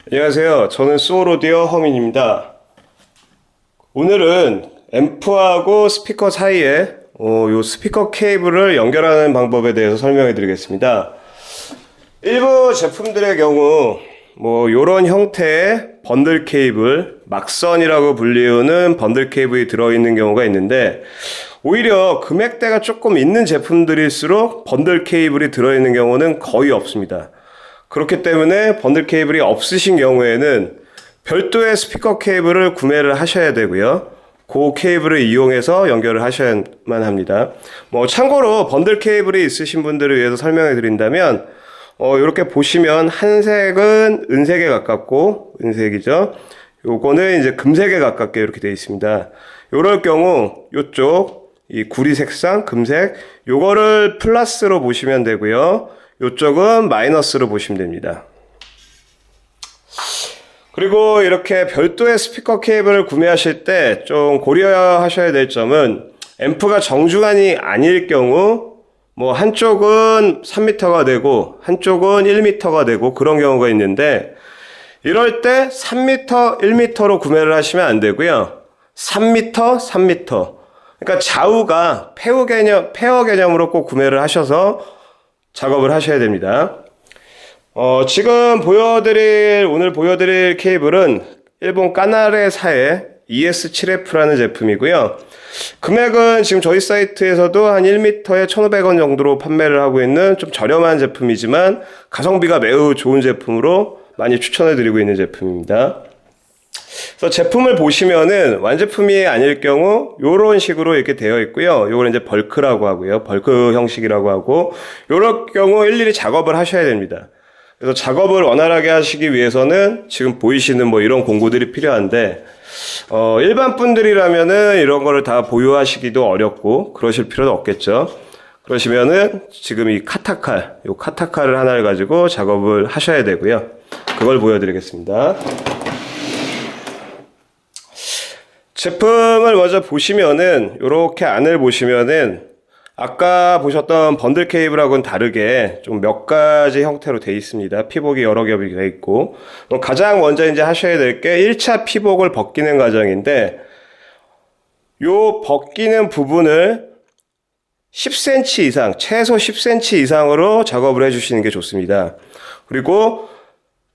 안녕하세요. 저는 스몰오디오 허민입니다. 오늘은 앰프하고 스피커 사이에 요 스피커 케이블을 연결하는 방법에 대해서 설명해 드리겠습니다. 일부 제품들의 경우 요런 형태의 번들 케이블, 막선이라고 불리우는 번들 케이블이 들어있는 경우가 있는데, 오히려 금액대가 조금 있는 제품들일수록 번들 케이블이 들어있는 경우는 거의 없습니다. 그렇기 때문에 번들 케이블이 없으신 경우에는 별도의 스피커 케이블을 구매를 하셔야 되고요. 그 케이블을 이용해서 연결을 하셔야만 합니다. 참고로 번들 케이블이 있으신 분들을 위해서 설명해 드린다면, 이렇게 보시면 한색은 은색에 가깝고, 은색이죠. 요거는 이제 금색에 가깝게 이렇게 되어 있습니다. 요럴 경우 요쪽 이 구리 색상 금색 요거를 플러스로 보시면 되고요. 요쪽은 마이너스로 보시면 됩니다. 그리고 이렇게 별도의 스피커 케이블을 구매하실 때 좀 고려하셔야 될 점은, 앰프가 정중앙이 아닐 경우 한쪽은 3m가 되고 한쪽은 1m가 되고 그런 경우가 있는데, 이럴 때 3m, 1m로 구매를 하시면 안 되고요. 3m, 3m. 그러니까 좌우가 페어 개념으로 꼭 구매를 하셔서 작업을 하셔야 됩니다. 지금 오늘 보여드릴 케이블은 일본 까나레사의 ES7F라는 제품이고요. 금액은 지금 저희 사이트에서도 한 1m에 1,500원 정도로 판매를 하고 있는 좀 저렴한 제품이지만 가성비가 매우 좋은 제품으로 많이 추천해 드리고 있는 제품입니다. 그래서 제품을 보시면은 완제품이 아닐 경우 요런 식으로 이렇게 되어 있고요. 요거는 이제 벌크라고 하고요. 벌크 형식이라고 하고, 요럴 경우 일일이 작업을 하셔야 됩니다. 그래서 작업을 원활하게 하시기 위해서는 지금 보이시는 이런 공구들이 필요한데, 일반 분들이라면은 이런 거를 다 보유하시기도 어렵고 그러실 필요는 없겠죠. 그러시면은 지금 이 요 카타칼을 하나를 가지고 작업을 하셔야 되고요. 그걸 보여드리겠습니다. 제품을 먼저 보시면은, 요렇게 안을 보시면은 아까 보셨던 번들 케이블하고는 다르게 좀 몇 가지 형태로 되어 있습니다. 피복이 여러 겹이 되어 있고, 가장 먼저 이제 하셔야 될 게 1차 피복을 벗기는 과정인데, 요 벗기는 부분을 10cm 이상, 최소 10cm 이상으로 작업을 해주시는 게 좋습니다. 그리고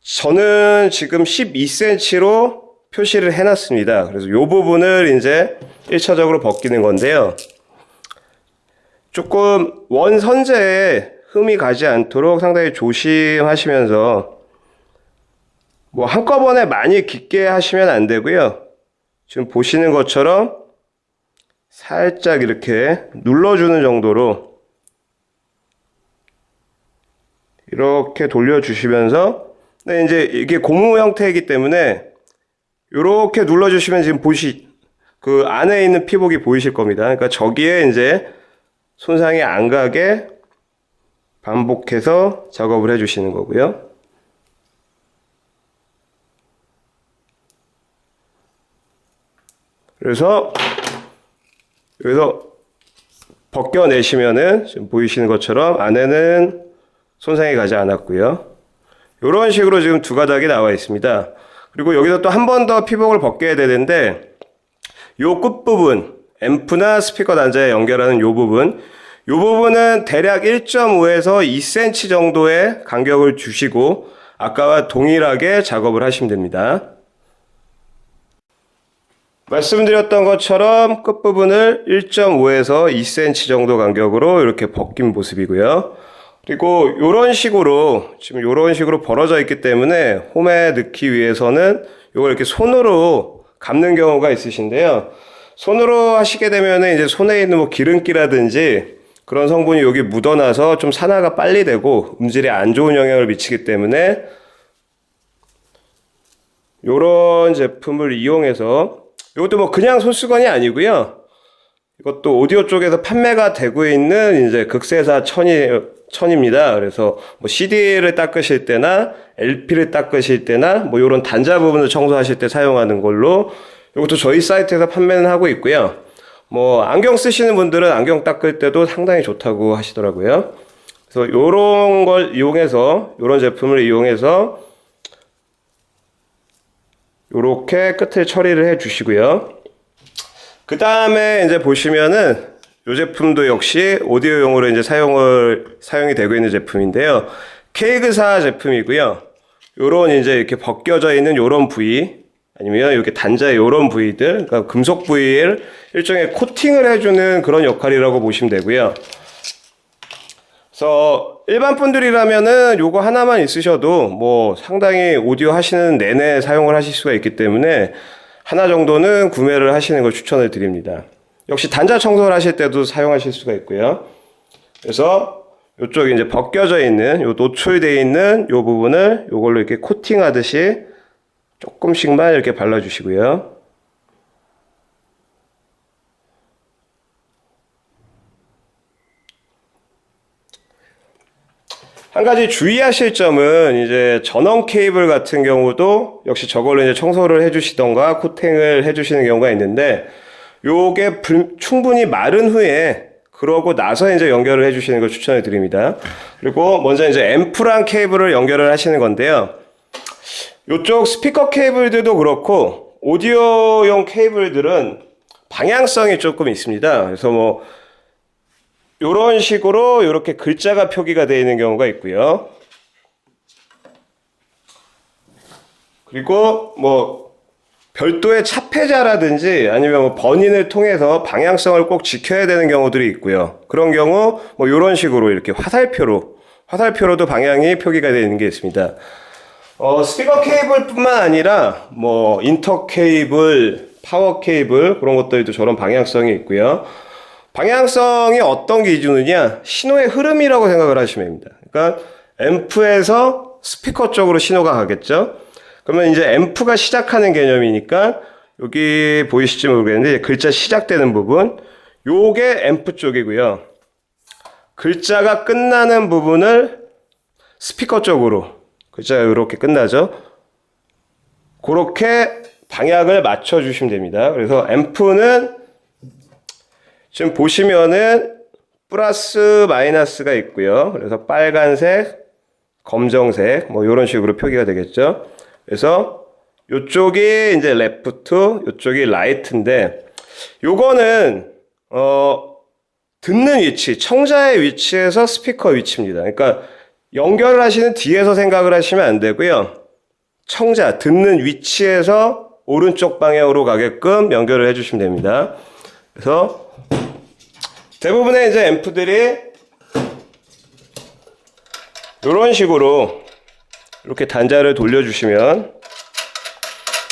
저는 지금 12cm로 표시를 해놨습니다. 그래서 이 부분을 이제 1차적으로 벗기는 건데요. 조금 원선재에 흠이 가지 않도록 상당히 조심하시면서, 한꺼번에 많이 깊게 하시면 안 되고요. 지금 보시는 것처럼 살짝 이렇게 눌러주는 정도로 이렇게 돌려주시면서, 근데 이제 이게 고무 형태이기 때문에 이렇게 눌러주시면 지금 그 안에 있는 피복이 보이실 겁니다. 그러니까 저기에 이제 손상이 안 가게 반복해서 작업을 해주시는 거고요. 그래서 여기서 벗겨내시면은 지금 보이시는 것처럼 안에는 손상이 가지 않았고요. 이런 식으로 지금 두 가닥이 나와 있습니다. 그리고 여기서 또 한 번 더 피복을 벗겨야 되는데, 요 끝부분, 앰프나 스피커 단자에 연결하는 요 부분은 대략 1.5에서 2cm 정도의 간격을 주시고 아까와 동일하게 작업을 하시면 됩니다. 말씀드렸던 것처럼 끝부분을 1.5에서 2cm 정도 간격으로 이렇게 벗긴 모습이고요. 그리고 지금 요런 식으로 벌어져 있기 때문에 홈에 넣기 위해서는 요걸 이렇게 손으로 감는 경우가 있으신데요. 손으로 하시게 되면은 이제 손에 있는 기름기라든지 그런 성분이 여기 묻어나서 좀 산화가 빨리 되고 음질에 안 좋은 영향을 미치기 때문에, 요런 제품을 이용해서, 이것도 그냥 손수건이 아니고요. 이것도 오디오 쪽에서 판매가 되고 있는 이제 극세사 천입니다. 그래서 CD를 닦으실 때나 LP를 닦으실 때나 요런 단자 부분을 청소하실 때 사용하는 걸로, 이것도 저희 사이트에서 판매는 하고 있고요. 안경 쓰시는 분들은 안경 닦을 때도 상당히 좋다고 하시더라고요. 그래서 요런 제품을 이용해서 요렇게 끝을 처리를 해 주시고요. 그 다음에 이제 보시면은 이 제품도 역시 오디오용으로 이제 사용이 되고 있는 제품인데요. 케이그사 제품이고요. 요런 이제 이렇게 벗겨져 있는 요런 부위, 아니면 이렇게 단자의 요런 부위들, 그러니까 금속 부위를 일종의 코팅을 해주는 그런 역할이라고 보시면 되고요. 그래서 일반 분들이라면은 요거 하나만 있으셔도 뭐 상당히 오디오 하시는 내내 사용을 하실 수가 있기 때문에 하나 정도는 구매를 하시는 걸 추천을 드립니다. 역시 단자 청소를 하실 때도 사용하실 수가 있고요. 그래서 이쪽 이제 벗겨져 있는, 요 노출되어 있는 요 부분을 요걸로 이렇게 코팅하듯이 조금씩만 이렇게 발라주시고요. 한 가지 주의하실 점은 이제 전원 케이블 같은 경우도 역시 저걸로 이제 청소를 해주시던가 코팅을 해주시는 경우가 있는데, 요게 충분히 마른 후에 그러고 나서 이제 연결을 해주시는 걸 추천을 드립니다. 그리고 먼저 이제 앰프랑 케이블을 연결을 하시는 건데요. 요쪽 스피커 케이블들도 그렇고 오디오용 케이블들은 방향성이 조금 있습니다. 그래서 뭐 요런 식으로 이렇게 글자가 표기가 되어 있는 경우가 있고요. 그리고 뭐 별도의 차폐자라든지 아니면 뭐 번인을 통해서 방향성을 꼭 지켜야 되는 경우들이 있고요. 그런 경우 뭐 이런 식으로 이렇게 화살표로도 방향이 표기가 되어 있는 게 있습니다. 스피커 케이블뿐만 아니라 뭐 인터 케이블, 파워 케이블 그런 것들도 저런 방향성이 있고요. 방향성이 어떤 기준이냐? 신호의 흐름이라고 생각을 하시면 됩니다. 그러니까 앰프에서 스피커 쪽으로 신호가 가겠죠. 그러면 이제 앰프가 시작하는 개념이니까 여기 보이실지 모르겠는데 글자 시작되는 부분, 요게 앰프 쪽이고요. 글자가 끝나는 부분을 스피커 쪽으로, 글자가 이렇게 끝나죠. 그렇게 방향을 맞춰 주시면 됩니다. 그래서 앰프는 지금 보시면은 플러스 마이너스가 있고요. 그래서 빨간색, 검정색 뭐 이런 식으로 표기가 되겠죠. 그래서 요쪽이 이제 레프트, 요쪽이 라이트인데 요거는 듣는 위치, 청자의 위치에서 스피커 위치입니다. 그러니까 연결을 하시는 뒤에서 생각을 하시면 안 되고요. 청자, 듣는 위치에서 오른쪽 방향으로 가게끔 연결을 해주시면 됩니다. 그래서 대부분의 이제 앰프들이 이런 식으로 이렇게 단자를 돌려주시면,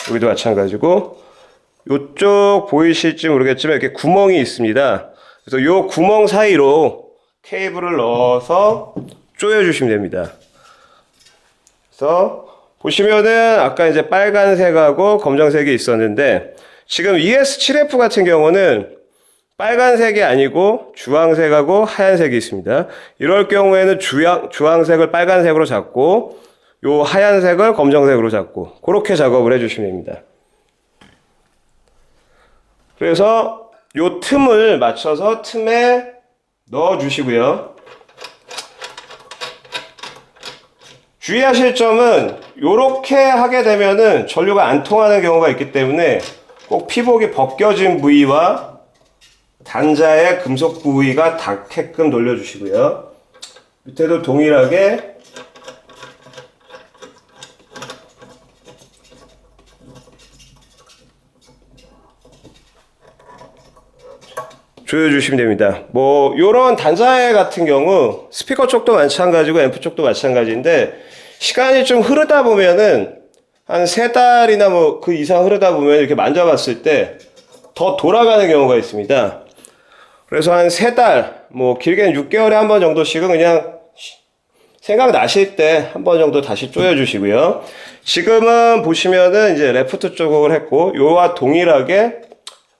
여기도 마찬가지고 이쪽 보이실지 모르겠지만 이렇게 구멍이 있습니다. 그래서 이 구멍 사이로 케이블을 넣어서 조여주시면 됩니다. 그래서 보시면은 아까 이제 빨간색하고 검정색이 있었는데, 지금 ES7F 같은 경우는 빨간색이 아니고 주황색하고 하얀색이 있습니다. 이럴 경우에는 주황색을 빨간색으로 잡고 요 하얀색을 검정색으로 잡고 그렇게 작업을 해주시면 됩니다. 그래서 요 틈을 맞춰서 틈에 넣어 주시고요. 주의하실 점은 요렇게 하게 되면은 전류가 안 통하는 경우가 있기 때문에 꼭 피복이 벗겨진 부위와 단자의 금속 부위가 닿게끔 돌려주시고요. 밑에도 동일하게 조여주시면 됩니다. 뭐 요런 단자 같은 경우 스피커 쪽도 마찬가지고 앰프 쪽도 마찬가지인데, 시간이 좀 흐르다 보면은 한 3달이나 뭐 그 이상 흐르다 보면 이렇게 만져봤을 때 더 돌아가는 경우가 있습니다. 그래서 한 3달, 뭐 길게는 6개월에 한 번 정도씩은 그냥 생각나실 때 한 번 정도 다시 조여주시고요. 지금은 보시면은 이제 레프트 쪽을 했고, 요와 동일하게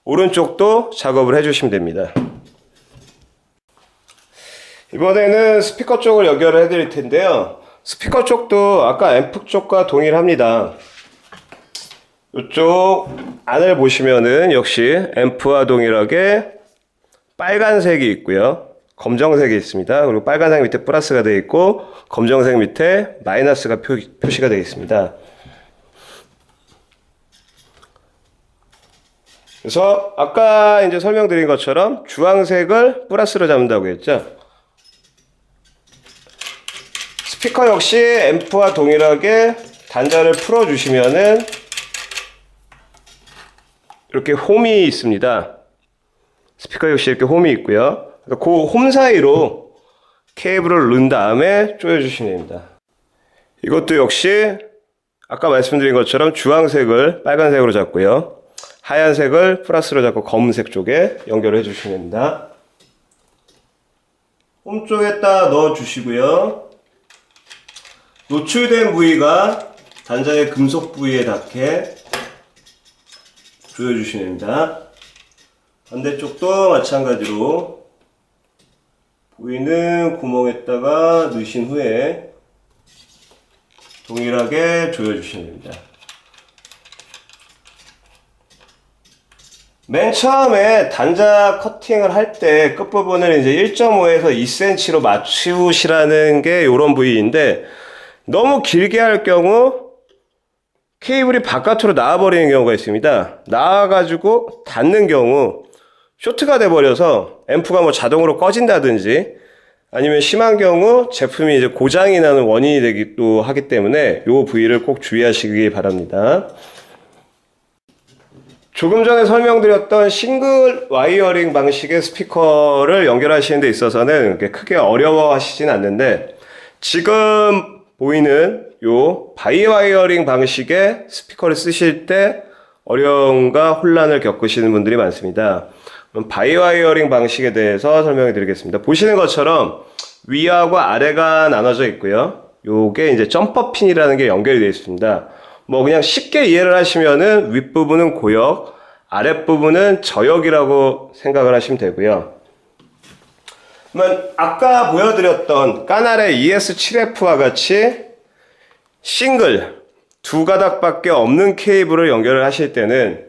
오른쪽도 작업을 해주시면 됩니다. 이번에는 스피커 쪽을 연결을 해드릴 텐데요. 스피커 쪽도 아까 앰프 쪽과 동일합니다. 이쪽 안을 보시면은 역시 앰프와 동일하게 빨간색이 있고요. 검정색이 있습니다. 그리고 빨간색 밑에 플러스가 되어 있고 검정색 밑에 마이너스가 표시가 되어 있습니다. 그래서 아까 이제 설명드린 것처럼 주황색을 플러스로 잡는다고 했죠. 스피커 역시 앰프와 동일하게 단자를 풀어주시면은 이렇게 홈이 있습니다. 스피커 역시 이렇게 홈이 있고요. 그 홈 사이로 케이블을 넣은 다음에 조여주시면 됩니다. 이것도 역시 아까 말씀드린 것처럼 주황색을 빨간색으로 잡고요. 하얀색을 플러스로 잡고 검은색 쪽에 연결해 주시면 됩니다. 홈 쪽에다 넣어 주시고요. 노출된 부위가 단자의 금속 부위에 닿게 조여주시면 됩니다. 반대쪽도 마찬가지로 보이는 구멍에다가 넣으신 후에 동일하게 조여주시면 됩니다. 맨 처음에 단자 커팅을 할 때 끝부분을 이제 1.5에서 2cm로 맞추시라는 게 이런 부위인데, 너무 길게 할 경우 케이블이 바깥으로 나와버리는 경우가 있습니다. 나와가지고 닿는 경우 쇼트가 돼버려서 앰프가 뭐 자동으로 꺼진다든지 아니면 심한 경우 제품이 이제 고장이 나는 원인이 되기도 하기 때문에 이 부위를 꼭 주의하시기 바랍니다. 조금 전에 설명드렸던 싱글 와이어링 방식의 스피커를 연결하시는 데 있어서는 크게 어려워하시진 않는데, 지금 보이는 요 바이 와이어링 방식의 스피커를 쓰실 때 어려움과 혼란을 겪으시는 분들이 많습니다. 그럼 바이 와이어링 방식에 대해서 설명해 드리겠습니다. 보시는 것처럼 위하고 아래가 나눠져 있고요. 요게 이제 점퍼 핀이라는 게 연결이 되어 있습니다. 뭐 그냥 쉽게 이해를 하시면은 윗부분은 고역, 아랫부분은 저역이라고 생각을 하시면 되고요. 그러면 아까 보여드렸던 까날의 ES7F와 같이 싱글 두 가닥밖에 없는 케이블을 연결을 하실 때는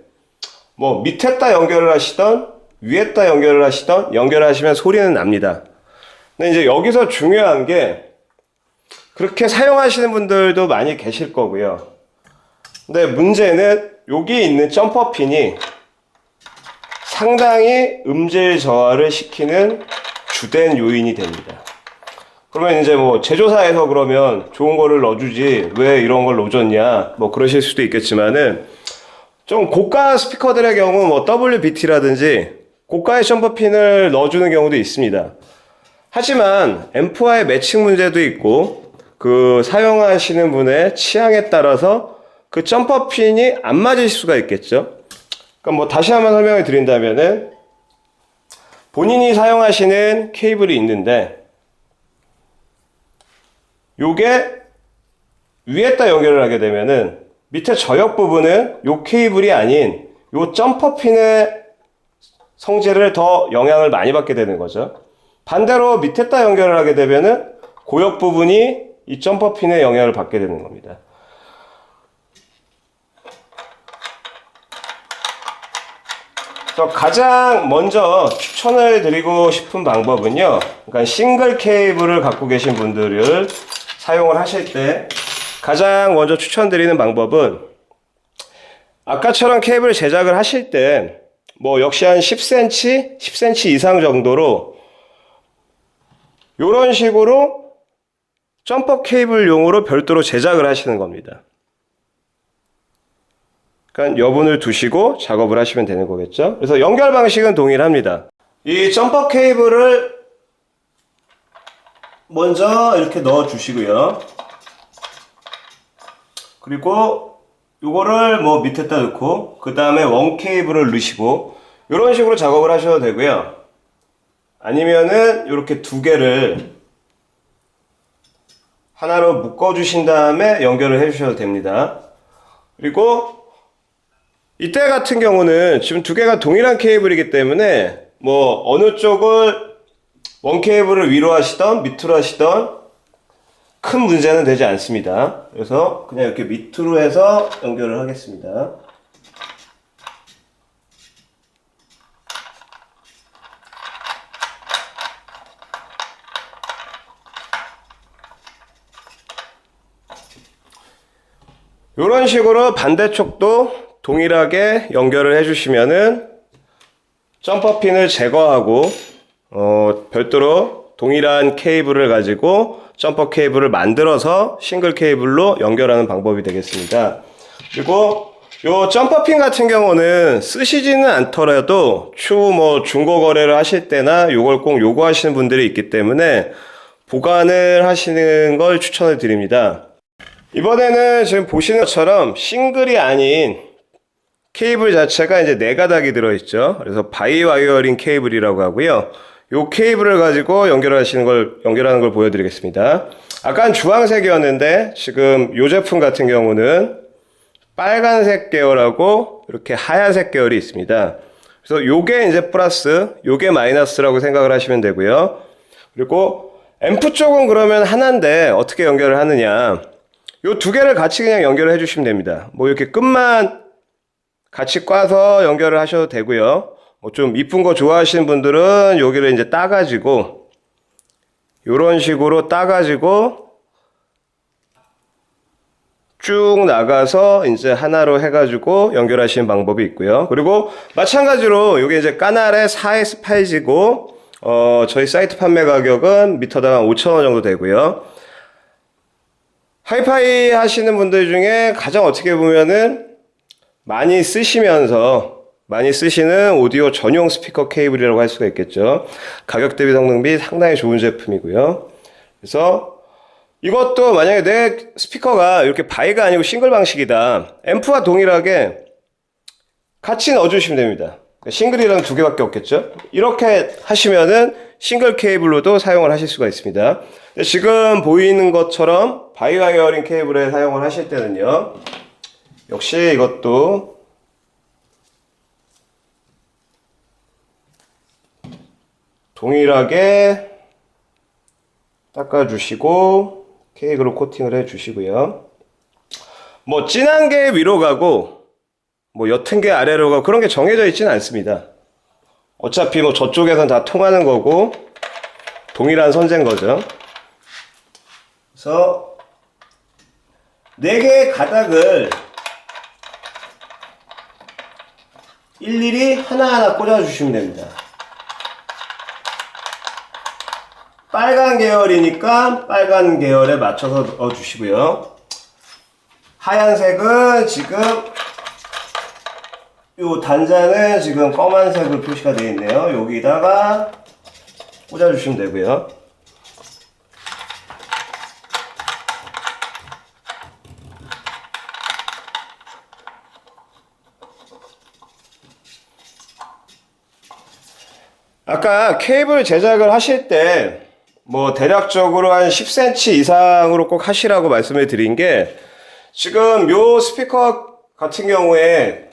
뭐 밑에다 연결을 하시던 위에다 연결을 하시던 연결하시면 소리는 납니다. 근데 이제 여기서 중요한 게, 그렇게 사용하시는 분들도 많이 계실 거고요. 근데 문제는 여기 있는 점퍼 핀이 상당히 음질 저하를 시키는 주된 요인이 됩니다. 그러면 이제 뭐 제조사에서 그러면 좋은 거를 넣어주지 왜 이런 걸 넣어줬냐 뭐 그러실 수도 있겠지만은, 좀 고가 스피커들의 경우 뭐 WBT라든지 고가의 점퍼 핀을 넣어주는 경우도 있습니다. 하지만 앰프와의 매칭 문제도 있고 그 사용하시는 분의 취향에 따라서 그 점퍼 핀이 안 맞을 수가 있겠죠. 그럼 뭐 다시 한번 설명을 드린다면은, 본인이 사용하시는 케이블이 있는데 요게 위에다 연결을 하게 되면은 밑에 저역 부분은 요 케이블이 아닌 요 점퍼 핀의 성질을 더 영향을 많이 받게 되는 거죠. 반대로 밑에다 연결을 하게 되면은 고역 부분이 이 점퍼 핀의 영향을 받게 되는 겁니다. 그래서 가장 먼저 추천을 드리고 싶은 방법은요, 그러니까 싱글 케이블을 갖고 계신 분들을 사용을 하실 때 가장 먼저 추천드리는 방법은, 아까처럼 케이블 제작을 하실 때 뭐 역시 한 10cm, 10cm 이상 정도로 이런 식으로 점퍼 케이블용으로 별도로 제작을 하시는 겁니다. 그러니까 여분을 두시고 작업을 하시면 되는 거겠죠. 그래서 연결 방식은 동일합니다. 이 점퍼 케이블을 먼저 이렇게 넣어 주시고요. 그리고 요거를 뭐 밑에다 넣고 그 다음에 원 케이블을 넣으시고 이런 식으로 작업을 하셔도 되고요. 아니면은 이렇게 두 개를 하나로 묶어 주신 다음에 연결을 해 주셔도 됩니다. 그리고 이때 같은 경우는 지금 두 개가 동일한 케이블이기 때문에 뭐 어느 쪽을 원 케이블을 위로 하시던 밑으로 하시던 큰 문제는 되지 않습니다. 그래서 그냥 이렇게 밑으로 해서 연결을 하겠습니다. 이런 식으로 반대쪽도 동일하게 연결을 해주시면은 점퍼핀을 제거하고 별도로 동일한 케이블을 가지고 점퍼 케이블을 만들어서 싱글 케이블로 연결하는 방법이 되겠습니다. 그리고 요 점퍼핀 같은 경우는 쓰시지는 않더라도 추후 뭐 중고 거래를 하실 때나 요걸 꼭 요구하시는 분들이 있기 때문에 보관을 하시는 걸 추천을 드립니다. 이번에는 지금 보시는 것처럼 싱글이 아닌 케이블 자체가 이제 4가닥이 들어있죠. 그래서 바이와이어링 케이블이라고 하고요. 요 케이블을 가지고 연결하는 걸 보여드리겠습니다. 아까는 주황색이었는데 지금 요 제품 같은 경우는 빨간색 계열하고 이렇게 하얀색 계열이 있습니다. 그래서 요게 이제 플러스, 요게 마이너스라고 생각을 하시면 되고요. 그리고 앰프 쪽은 그러면 하나인데 어떻게 연결을 하느냐. 요 2개를 같이 그냥 연결을 해주시면 됩니다. 뭐 이렇게 끝만 같이 꽈서 연결을 하셔도 되고요. 뭐 좀 이쁜 거 좋아하시는 분들은 여기를 이제 따가지고 요런 식으로 따가지고 쭉 나가서 이제 하나로 해가지고 연결하시는 방법이 있고요. 그리고 마찬가지로 요게 이제 까날의 4S8G고 저희 사이트 판매 가격은 미터당 5,000원 정도 되고요. 하이파이 하시는 분들 중에 가장 어떻게 보면은 많이 쓰시는 오디오 전용 스피커 케이블이라고 할 수가 있겠죠. 가격 대비 성능비 상당히 좋은 제품이고요. 그래서 이것도 만약에 내 스피커가 이렇게 바이가 아니고 싱글 방식이다. 앰프와 동일하게 같이 넣어주시면 됩니다. 싱글이랑 2개밖에 없겠죠. 이렇게 하시면은 싱글 케이블로도 사용을 하실 수가 있습니다. 지금 보이는 것처럼 바이와이어링 케이블에 사용을 하실 때는요, 역시 이것도 동일하게 닦아주시고 케이크로 코팅을 해주시고요. 뭐 진한 게 위로 가고 뭐 옅은 게 아래로 가고 그런 게 정해져 있지는 않습니다. 어차피 뭐 저쪽에선 다 통하는 거고 동일한 선재인 거죠. 그래서 4개의 가닥을 일일이 하나하나 꽂아주시면 됩니다. 빨간 계열이니까 빨간 계열에 맞춰서 넣어주시고요. 하얀색은 지금 요 단자는 지금 검은색으로 표시가 되어 있네요. 여기다가 꽂아주시면 되고요. 아까 케이블 제작을 하실 때 뭐 대략적으로 한 10cm 이상으로 꼭 하시라고 말씀을 드린 게, 지금 요 스피커 같은 경우에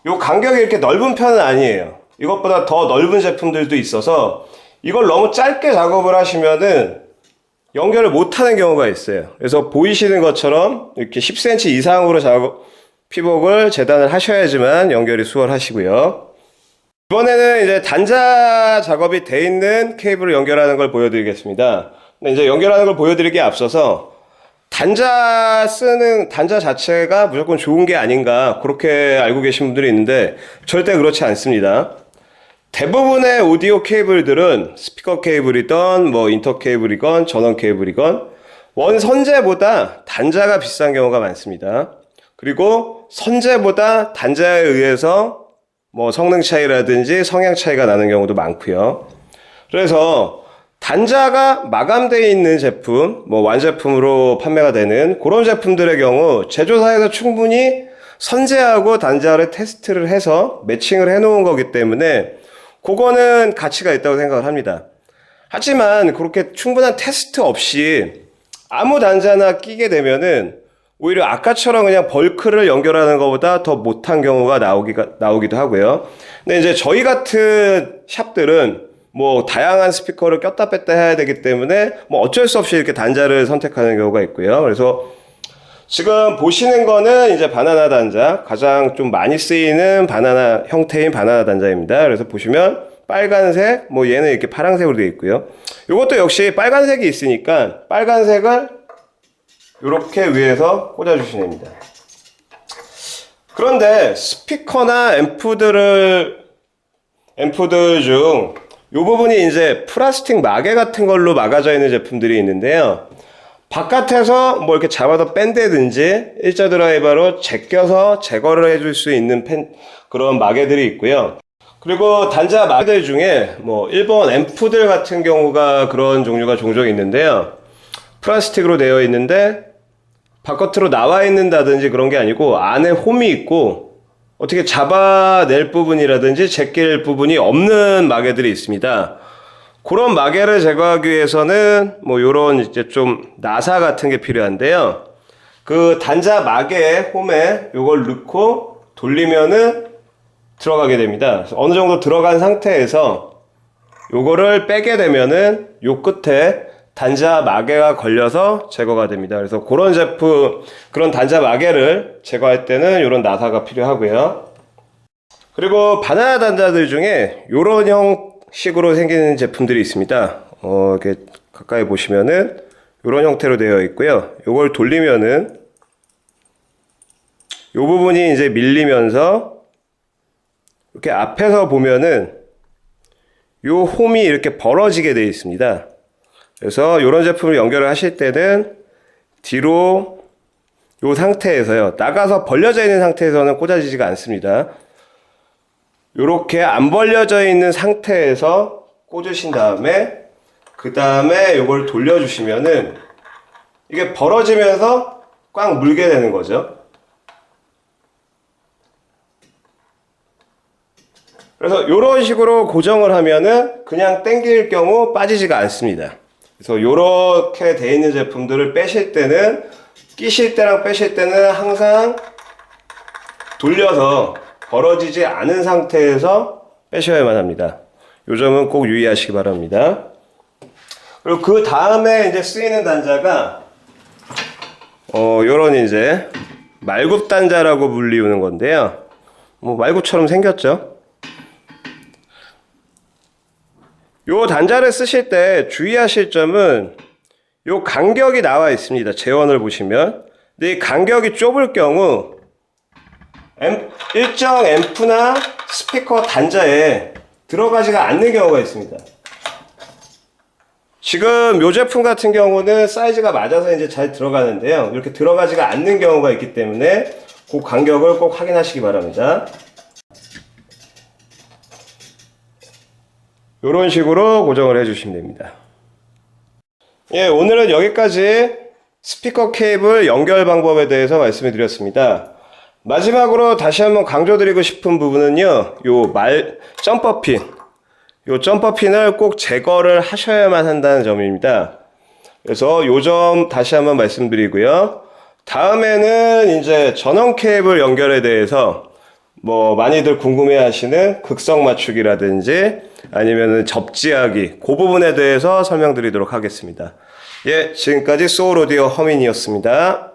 요 간격이 이렇게 넓은 편은 아니에요. 이것보다 더 넓은 제품들도 있어서 이걸 너무 짧게 작업을 하시면은 연결을 못하는 경우가 있어요. 그래서 보이시는 것처럼 이렇게 10cm 이상으로 피복을 재단을 하셔야지만 연결이 수월하시고요. 이번에는 이제 단자 작업이 돼 있는 케이블을 연결하는 걸 보여드리겠습니다. 근데 이제 연결하는 걸 보여드리기에 앞서서 단자 자체가 무조건 좋은 게 아닌가 그렇게 알고 계신 분들이 있는데 절대 그렇지 않습니다. 대부분의 오디오 케이블들은 스피커 케이블이건 뭐 인터 케이블이건 전원 케이블이건 원 선재보다 단자가 비싼 경우가 많습니다. 그리고 선재보다 단자에 의해서 뭐 성능 차이라든지 성향 차이가 나는 경우도 많고요. 그래서 단자가 마감되어 있는 제품, 뭐 완제품으로 판매가 되는 그런 제품들의 경우 제조사에서 충분히 선재하고 단자를 테스트를 해서 매칭을 해 놓은 거기 때문에 그거는 가치가 있다고 생각을 합니다. 하지만 그렇게 충분한 테스트 없이 아무 단자나 끼게 되면은 오히려 아까처럼 그냥 벌크를 연결하는 것보다 더 못한 경우가 나오기도 하고요. 근데 이제 저희 같은 샵들은 뭐 다양한 스피커를 꼈다 뺐다 해야 되기 때문에 뭐 어쩔 수 없이 이렇게 단자를 선택하는 경우가 있고요. 그래서 지금 보시는 거는 이제 바나나 단자, 가장 좀 많이 쓰이는 바나나 형태인 바나나 단자입니다. 그래서 보시면 빨간색, 뭐 얘는 이렇게 파란색으로 되어 있고요. 이것도 역시 빨간색이 있으니까 빨간색을 이렇게 위에서 꽂아주시면 됩니다. 그런데 스피커나 앰프들 중 이 부분이 이제 플라스틱 마개 같은 걸로 막아져 있는 제품들이 있는데요. 바깥에서 뭐 이렇게 잡아서 뺀다든지 일자 드라이버로 제껴서 제거를 해줄 수 있는 그런 마개들이 있고요. 그리고 단자 마개들 중에 뭐 일본 앰프들 같은 경우가 그런 종류가 종종 있는데요. 플라스틱으로 되어 있는데 바깥으로 나와 있는다든지 그런 게 아니고 안에 홈이 있고 어떻게 잡아낼 부분이라든지 제낄 부분이 없는 마개들이 있습니다. 그런 마개를 제거하기 위해서는 뭐 요런 이제 좀 나사 같은 게 필요한데요. 그 단자 마개 홈에 요걸 넣고 돌리면은 들어가게 됩니다. 그래서 어느 정도 들어간 상태에서 요거를 빼게 되면은 요 끝에 단자 마개가 걸려서 제거가 됩니다. 그래서 그런 제품, 그런 단자 마개를 제거할 때는 이런 나사가 필요하고요. 그리고 바나나 단자들 중에 이런 형식으로 생기는 제품들이 있습니다. 이렇게 가까이 보시면은 이런 형태로 되어 있고요. 이걸 돌리면은 이 부분이 이제 밀리면서 이렇게 앞에서 보면은 이 홈이 이렇게 벌어지게 되어 있습니다. 그래서 이런 제품을 연결을 하실 때는 뒤로 이 상태에서요. 나가서 벌려져 있는 상태에서는 꽂아지지가 않습니다. 이렇게 안 벌려져 있는 상태에서 꽂으신 다음에 그 다음에 이걸 돌려주시면은 이게 벌어지면서 꽉 물게 되는 거죠. 그래서 이런 식으로 고정을 하면은 그냥 당길 경우 빠지지가 않습니다. 그래서 이렇게 돼 있는 제품들을 빼실 때는 끼실 때랑 빼실 때는 항상 돌려서 벌어지지 않은 상태에서 빼셔야만 합니다. 이 점은 꼭 유의하시기 바랍니다. 그리고 그 다음에 이제 쓰이는 단자가 요런 이제 말굽 단자라고 불리우는 건데요. 뭐 말굽처럼 생겼죠. 요 단자를 쓰실 때 주의하실 점은 요 간격이 나와 있습니다. 제원을 보시면. 근데 이 간격이 좁을 경우 일정 앰프나 스피커 단자에 들어가지가 않는 경우가 있습니다. 지금 요 제품 같은 경우는 사이즈가 맞아서 이제 잘 들어가는데요. 이렇게 들어가지가 않는 경우가 있기 때문에 그 간격을 꼭 확인하시기 바랍니다. 이런 식으로 고정을 해주시면 됩니다. 예, 오늘은 여기까지 스피커 케이블 연결 방법에 대해서 말씀을 드렸습니다. 마지막으로 다시 한번 강조드리고 싶은 부분은요, 요 점퍼핀을 꼭 제거를 하셔야만 한다는 점입니다. 그래서 요 점 다시 한번 말씀드리고요. 다음에는 이제 전원 케이블 연결에 대해서 뭐 많이들 궁금해 하시는 극성 맞추기라든지 아니면은 접지하기 그 부분에 대해서 설명드리도록 하겠습니다. 예, 지금까지 소울 오디오 허민이었습니다.